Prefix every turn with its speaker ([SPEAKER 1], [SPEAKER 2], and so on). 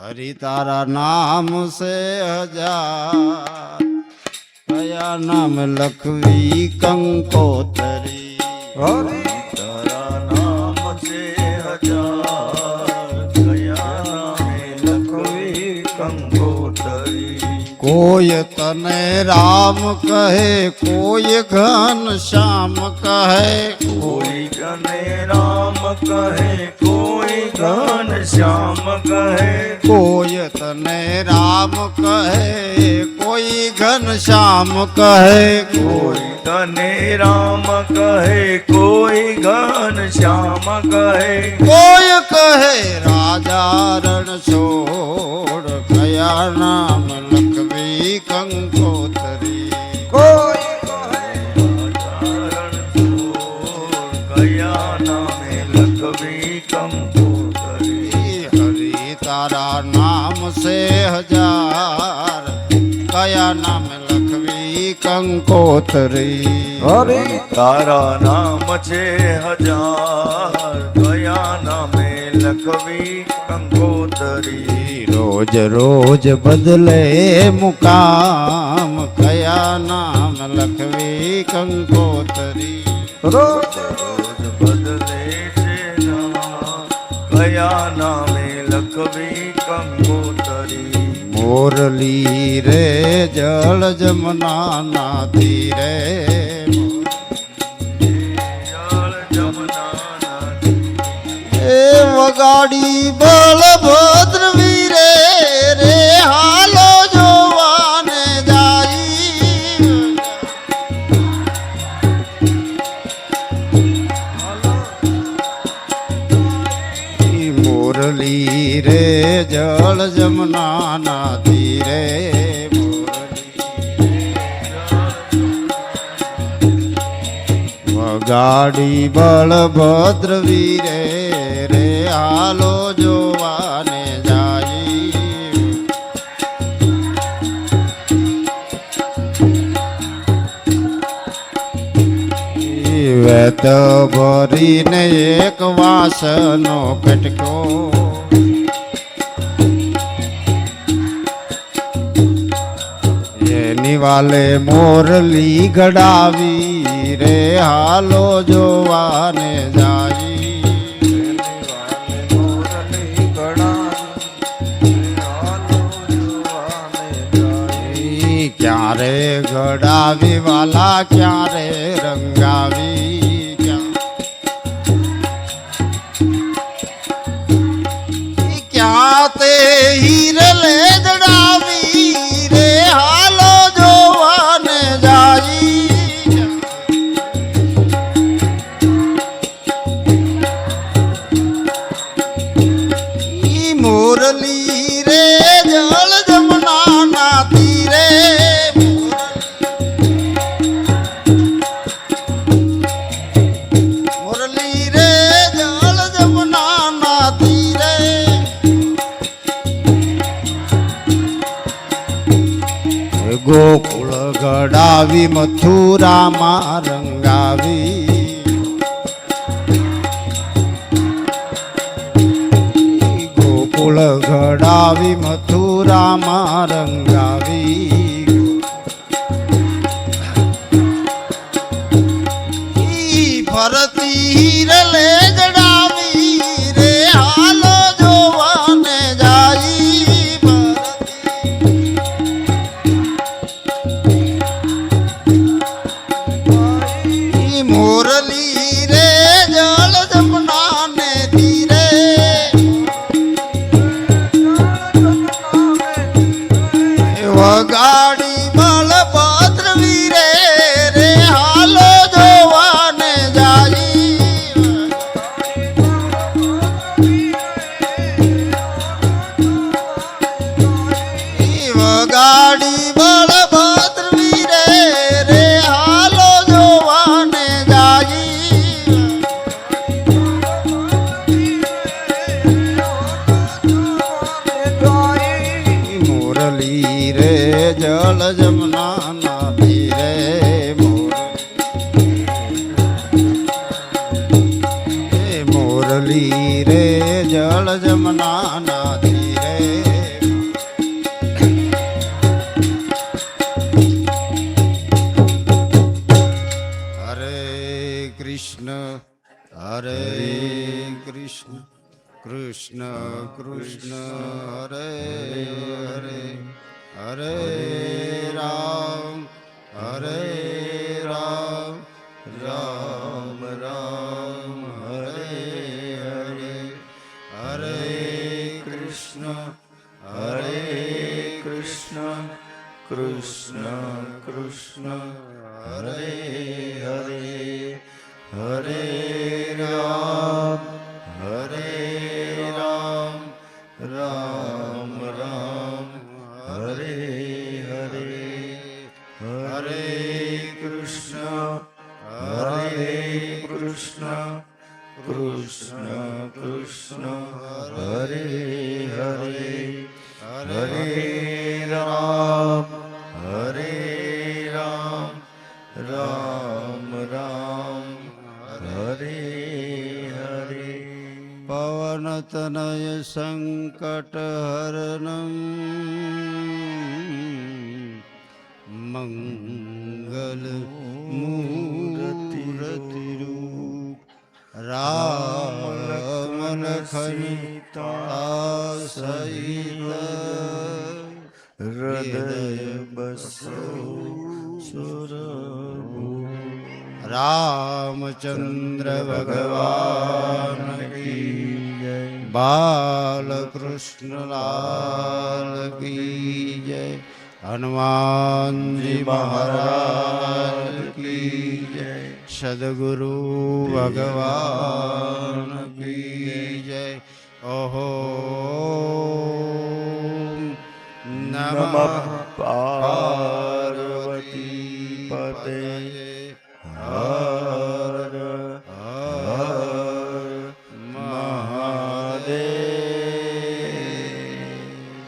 [SPEAKER 1] हरि तारा नाम से हजार, कया नाम लखवी कंकोतरी।
[SPEAKER 2] हरि तारा नाम से हजार, कया नाम लखवी कंकोतरी।
[SPEAKER 1] कोय तने राम कहे, कोय घन श्याम कहे,
[SPEAKER 2] कोई घने राम कहे, कोई घन श्याम कहे।
[SPEAKER 1] कोय तने राम कहे, कोई घन श्याम कहे।
[SPEAKER 2] कोई तने राम कहे, कोई घन श्याम कहे।
[SPEAKER 1] कोय कहे राजा रण छोड़, कया नाम लखवी कंकोतरी।
[SPEAKER 2] कोई कहे राजा रणछोड़, कया नामे लखवी कंकोतरी।
[SPEAKER 1] हरि तारा नाम से हजार, कया नाम लखवी कंकोतरी।
[SPEAKER 2] हरि तारा नाम छे हजार, कया नामे लखवी कंकोतरी।
[SPEAKER 1] रोज रोज बदले मुकाम, कया नाम लखवी कंकोतरी।
[SPEAKER 2] रोज रोज बदले छे नाम, कया नामे लखवी कंकोतरी।
[SPEAKER 1] मोरली रे जल जमुना ना तीरे,
[SPEAKER 2] जल जमुना नदी।
[SPEAKER 1] ए वगाड़ी बलभद्र वीरे रे, हालो जोवाने जाई। मुरली रे जल जमुना ना तीरे, वगाड़ी बलभद्र वीरे रे, हालो जोवाने जाई। वेत भरीने एक वासनो कटको, ये निवाले मोरली गड़ावी रे, हालो जोवाने जाई। क्यारे गड़ावी वाला क्यारे रंगावी, क्या ते हीर ले जड़ावी रे, हालो जोवाने जाई। मुरली रे जल जमुना ना तीरे, मुरली रे जल जमुना ना तीरे। गोकुल गड़ावी मथुरा मा रंगावी, गोकुल गड़ावी मथुरा मा रंगावी। भरती हीर ले जड़ावी रे, हालो जोवाने जाई। मुरली रे जल जमुना ने तीरे, वगाड़ी बलभद्र वीरे रे, हालो जोवाने जाई। वगाड़ी बलभद्र वीरे रे, हालो जोवाने जाई। मुरली रे जल जमुना ना तीरे, मुरली रे जल जमुना ना तीरे। કૃષ્ણ હરે હરે હરે રામ રામ રામ હરે હરે હરે કૃષ્ણ
[SPEAKER 2] કૃષ્ણ કૃષ્ણ હરે હરે હરે રામ રામ રામ હરે હરે હરે કૃષ્ણ કૃષ્ણ કૃષ્ણ હરે હરે હરે રામ રામ રામ હરે હરે
[SPEAKER 1] પવનતનય સંકટહરણં મંગલ મૂર્તિરૂપ રામ લખન સીતા સહિત
[SPEAKER 2] હૃદય બસો
[SPEAKER 1] રામચંદ્ર ભગવાન કી જય બાલકૃષ્ણ લાલ કી જય હનુમાનજી મહારાજ કી જય સદગુરુ ભગવાન કી જય ઓહો નમઃ